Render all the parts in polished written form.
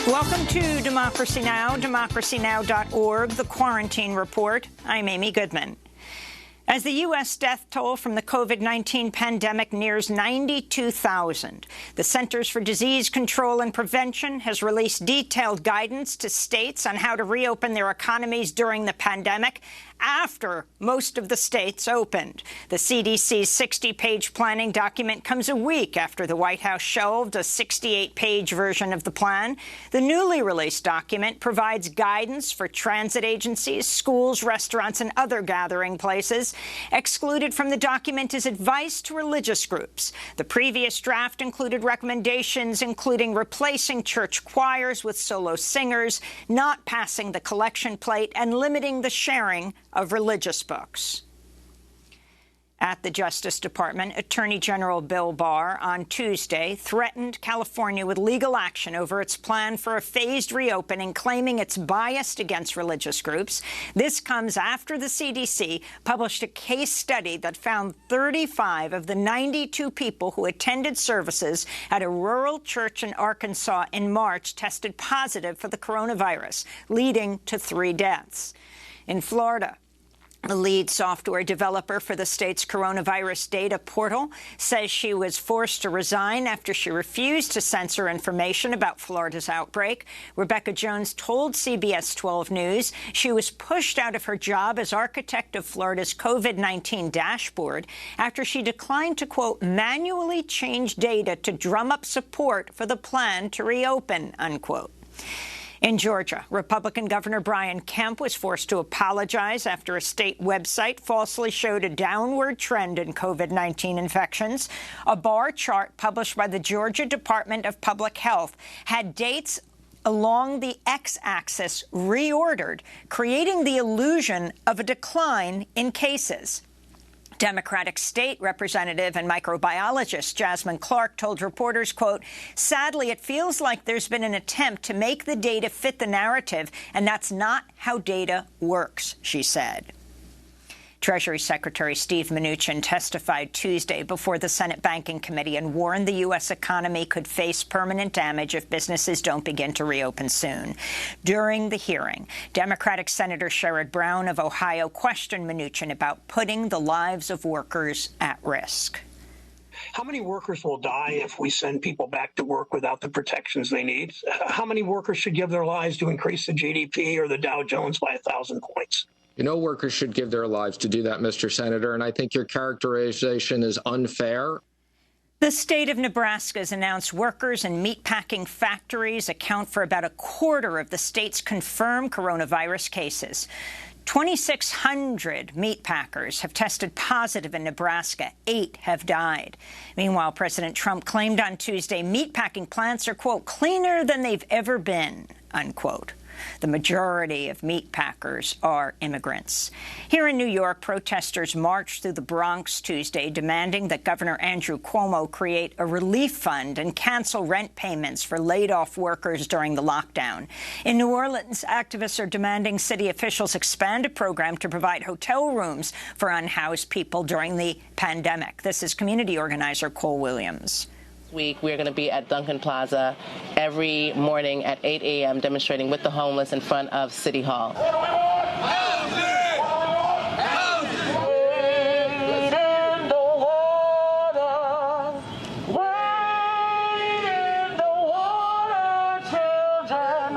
Welcome to Democracy Now!, democracynow.org, the Quarantine Report. I'm Amy Goodman. As the U.S. death toll from the COVID-19 pandemic nears 92,000, the Centers for Disease Control and Prevention has released detailed guidance to states on how to reopen their economies during the pandemic after most of the states opened. The CDC's 60-page planning document comes a week after the White House shelved a 68-page version of the plan. The newly released document provides guidance for transit agencies, schools, restaurants, and other gathering places. Excluded from the document is advice to religious groups. The previous draft included recommendations including replacing church choirs with solo singers, not passing the collection plate, and limiting the sharing of religious books. At the Justice Department, Attorney General Bill Barr on Tuesday threatened California with legal action over its plan for a phased reopening, claiming it's biased against religious groups. This comes after the CDC published a case study that found 35 of the 92 people who attended services at a rural church in Arkansas in March tested positive for the coronavirus, leading to 3 deaths. In Florida, the lead software developer for the state's coronavirus data portal says she was forced to resign after she refused to censor information about Florida's outbreak. Rebecca Jones told CBS 12 News she was pushed out of her job as architect of Florida's COVID-19 dashboard after she declined to, quote, manually change data to drum up support for the plan to reopen, unquote. In Georgia, Republican Governor Brian Kemp was forced to apologize after a state website falsely showed a downward trend in COVID-19 infections. A bar chart published by the Georgia Department of Public Health had dates along the x-axis reordered, creating the illusion of a decline in cases. Democratic state representative and microbiologist Jasmine Clark told reporters, quote, sadly, it feels like there's been an attempt to make the data fit the narrative, and that's not how data works, she said. Treasury Secretary Steve Mnuchin testified Tuesday before the Senate Banking Committee and warned the U.S. economy could face permanent damage if businesses don't begin to reopen soon. During the hearing, Democratic Senator Sherrod Brown of Ohio questioned Mnuchin about putting the lives of workers at risk. How many workers will die if we send people back to work without the protections they need? How many workers should give their lives to increase the GDP or the Dow Jones by 1,000 points? No workers should give their lives to do that, Mr. Senator, and I think your characterization is unfair. The state of Nebraska has announced workers in meatpacking factories account for about a quarter of the state's confirmed coronavirus cases. 2,600 meatpackers have tested positive in Nebraska. 8 have died. Meanwhile, President Trump claimed on Tuesday meatpacking plants are, quote, cleaner than they've ever been, unquote. The majority of meat packers are immigrants. Here in New York, protesters marched through the Bronx Tuesday, demanding that Governor Andrew Cuomo create a relief fund and cancel rent payments for laid-off workers during the lockdown. In New Orleans, activists are demanding city officials expand a program to provide hotel rooms for unhoused people during the pandemic. This is community organizer Cole Williams. Week, we're going to be at Duncan Plaza every morning at 8 a.m. demonstrating with the homeless in front of City Hall.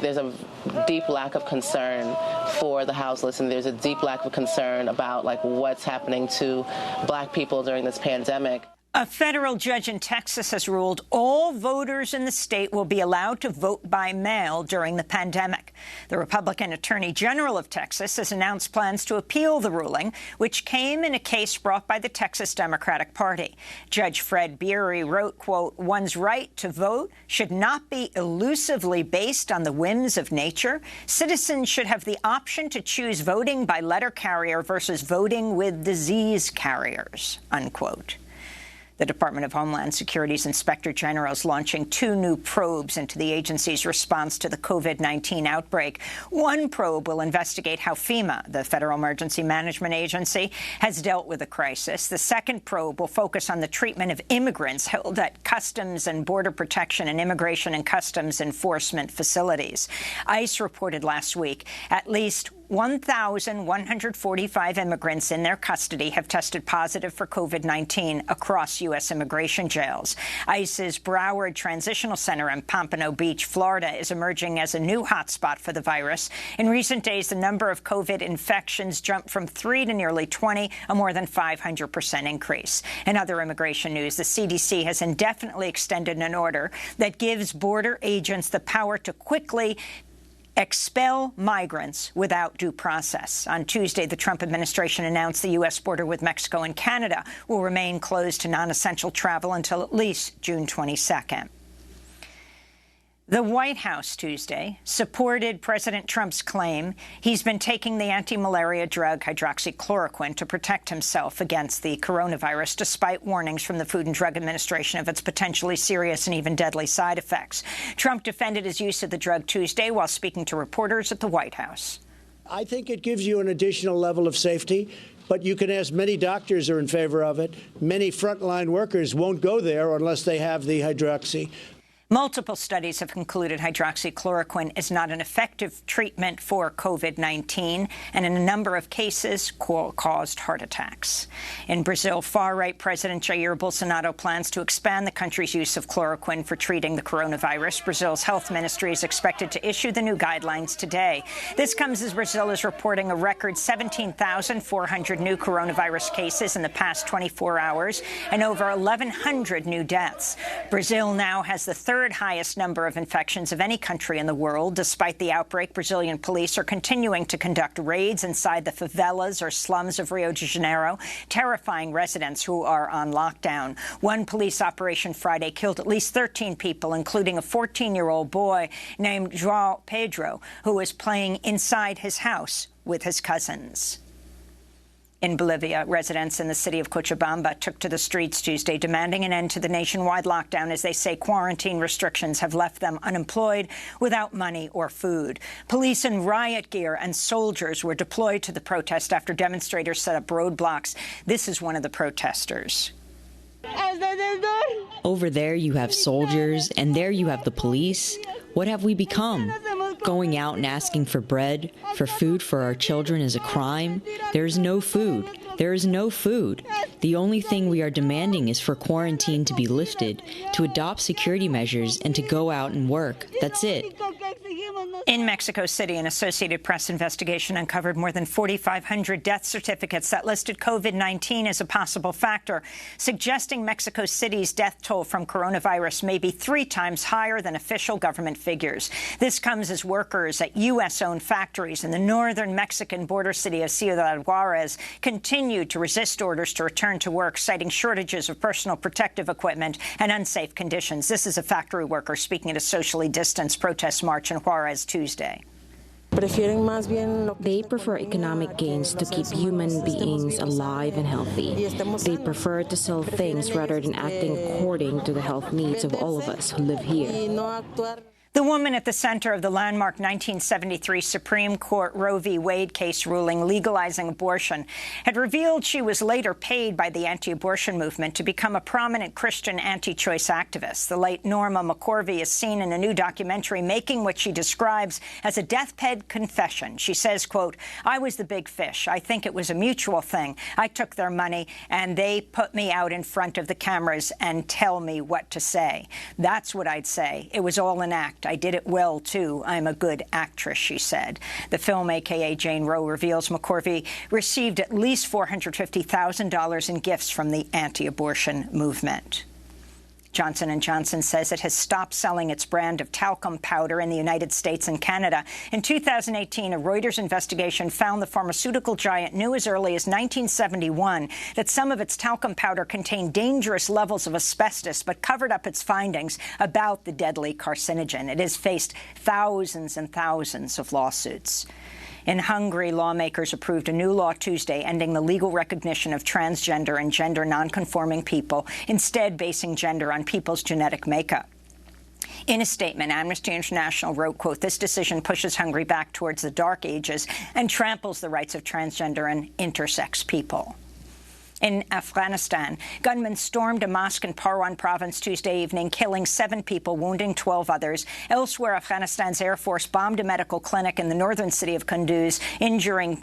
There's a deep lack of concern for the houseless, and there's a deep lack of concern about what's happening to Black people during this pandemic. A federal judge in Texas has ruled all voters in the state will be allowed to vote by mail during the pandemic. The Republican Attorney General of Texas has announced plans to appeal the ruling, which came in a case brought by the Texas Democratic Party. Judge Fred Beery wrote, quote, one's right to vote should not be elusively based on the whims of nature. Citizens should have the option to choose voting by letter carrier versus voting with disease carriers, unquote. The Department of Homeland Security's Inspector General is launching 2 new probes into the agency's response to the COVID-19 outbreak. One probe will investigate how FEMA, the Federal Emergency Management Agency, has dealt with the crisis. The second probe will focus on the treatment of immigrants held at Customs and Border Protection and Immigration and Customs Enforcement facilities. ICE reported last week at least 1,145 immigrants in their custody have tested positive for COVID-19 across U.S. immigration jails. ICE's Broward Transitional Center in Pompano Beach, Florida, is emerging as a new hotspot for the virus. In recent days, the number of COVID infections jumped from 3 to nearly 20, a more than 500% increase. In other immigration news, the CDC has indefinitely extended an order that gives border agents the power to quickly expel migrants without due process. On Tuesday, the Trump administration announced the U.S. border with Mexico and Canada will remain closed to non-essential travel until at least June 22nd. The White House Tuesday supported President Trump's claim he's been taking the anti-malaria drug hydroxychloroquine to protect himself against the coronavirus, despite warnings from the Food and Drug Administration of its potentially serious and even deadly side effects. Trump defended his use of the drug Tuesday while speaking to reporters at the White House. I think it gives you an additional level of safety, but you can ask many doctors are in favor of it. Many frontline workers won't go there unless they have the hydroxy. Multiple studies have concluded hydroxychloroquine is not an effective treatment for COVID-19 and in a number of cases caused heart attacks. In Brazil, far-right President Jair Bolsonaro plans to expand the country's use of chloroquine for treating the coronavirus. Brazil's health ministry is expected to issue the new guidelines today. This comes as Brazil is reporting a record 17,400 new coronavirus cases in the past 24 hours and over 1,100 new deaths. Brazil now has the third highest number of infections of any country in the world. Despite the outbreak, Brazilian police are continuing to conduct raids inside the favelas or slums of Rio de Janeiro, terrifying residents who are on lockdown. One police operation Friday killed at least 13 people, including a 14-year-old boy named João Pedro, who was playing inside his house with his cousins. In Bolivia, residents in the city of Cochabamba took to the streets Tuesday, demanding an end to the nationwide lockdown as they say quarantine restrictions have left them unemployed, without money or food. Police in riot gear and soldiers were deployed to the protest after demonstrators set up roadblocks. This is one of the protesters. Over there you have soldiers, and there you have the police. What have we become? Going out and asking for bread, for food for our children is a crime. There is no food. There is no food. The only thing we are demanding is for quarantine to be lifted, to adopt security measures, and to go out and work. That's it. In Mexico City, an Associated Press investigation uncovered more than 4,500 death certificates that listed COVID-19 as a possible factor, suggesting Mexico City's death toll from coronavirus may be 3 times higher than official government figures. This comes as workers at U.S.-owned factories in the northern Mexican border city of Ciudad Juarez continued to resist orders to return to work, citing shortages of personal protective equipment and unsafe conditions. This is a factory worker speaking at a socially distanced protest march in Juarez Tuesday. They prefer economic gains to keep human beings alive and healthy. They prefer to sell things rather than acting according to the health needs of all of us who live here. The woman at the center of the landmark 1973 Supreme Court Roe v. Wade case ruling legalizing abortion had revealed she was later paid by the anti-abortion movement to become a prominent Christian anti-choice activist. The late Norma McCorvey is seen in a new documentary making what she describes as a deathbed confession. She says, quote, "I was the big fish. I think it was a mutual thing. I took their money and they put me out in front of the cameras and tell me what to say. That's what I'd say. It was all an act. I did it well, too. I'm a good actress," she said. The film, a.k.a. Jane Roe, reveals McCorvey received at least $450,000 in gifts from the anti-abortion movement. Johnson & Johnson says it has stopped selling its brand of talcum powder in the United States and Canada. In 2018, a Reuters investigation found the pharmaceutical giant knew as early as 1971 that some of its talcum powder contained dangerous levels of asbestos, but covered up its findings about the deadly carcinogen. It has faced thousands and thousands of lawsuits. In Hungary, lawmakers approved a new law Tuesday ending the legal recognition of transgender and gender nonconforming people, instead basing gender on people's genetic makeup. In a statement, Amnesty International wrote, quote, "This decision pushes Hungary back towards the dark ages and tramples the rights of transgender and intersex people." In Afghanistan, gunmen stormed a mosque in Parwan province Tuesday evening, killing 7 people, wounding 12 others. Elsewhere, Afghanistan's Air Force bombed a medical clinic in the northern city of Kunduz, injuring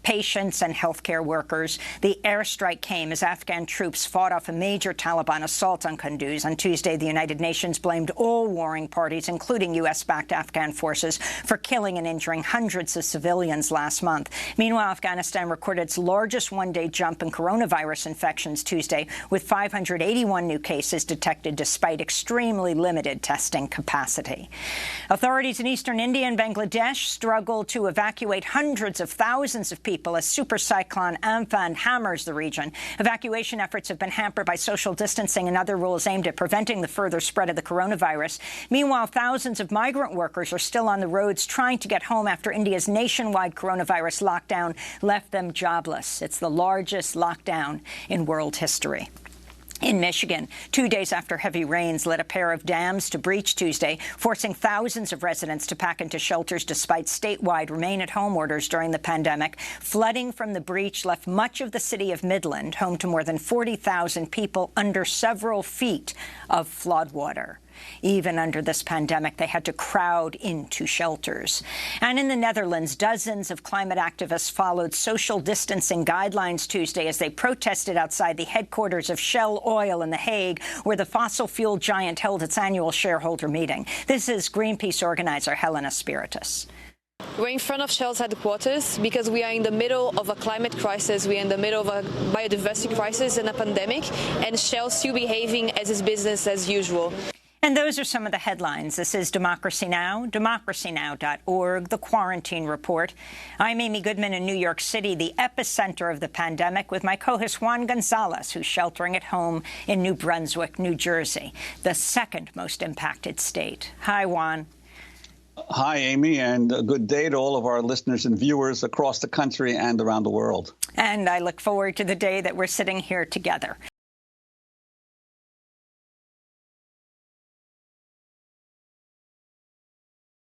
patients and healthcare workers. The airstrike came as Afghan troops fought off a major Taliban assault on Kunduz. On Tuesday, the United Nations blamed all warring parties, including U.S.-backed Afghan forces, for killing and injuring hundreds of civilians last month. Meanwhile, Afghanistan recorded its largest one-day jump in coronavirus infections Tuesday, with 581 new cases detected despite extremely limited testing capacity. Authorities in eastern India and Bangladesh struggle to evacuate hundreds of thousands of people as super cyclone Amphan hammers the region. Evacuation efforts have been hampered by social distancing and other rules aimed at preventing the further spread of the coronavirus. Meanwhile, thousands of migrant workers are still on the roads trying to get home after India's nationwide coronavirus lockdown left them jobless. It's the largest lockdown in world history. In Michigan, 2 days after heavy rains led a pair of dams to breach Tuesday, forcing thousands of residents to pack into shelters despite statewide remain-at-home orders during the pandemic. Flooding from the breach left much of the city of Midland, home to more than 40,000 people, under several feet of floodwater. Even under this pandemic, they had to crowd into shelters. And in the Netherlands, dozens of climate activists followed social distancing guidelines Tuesday as they protested outside the headquarters of Shell Oil in The Hague, where the fossil fuel giant held its annual shareholder meeting. This is Greenpeace organizer Helena Spiritus. We're in front of Shell's headquarters because we are in the middle of a climate crisis, we are in the middle of a biodiversity crisis and a pandemic, and Shell's still behaving as is business as usual. And those are some of the headlines. This is Democracy Now!, democracynow.org, The Quarantine Report. I'm Amy Goodman in New York City, the epicenter of the pandemic, with my co-host Juan Gonzalez, who's sheltering at home in New Brunswick, New Jersey, the second most impacted state. Hi, Juan. Hi, Amy, and a good day to all of our listeners and viewers across the country and around the world. And I look forward to the day that we're sitting here together.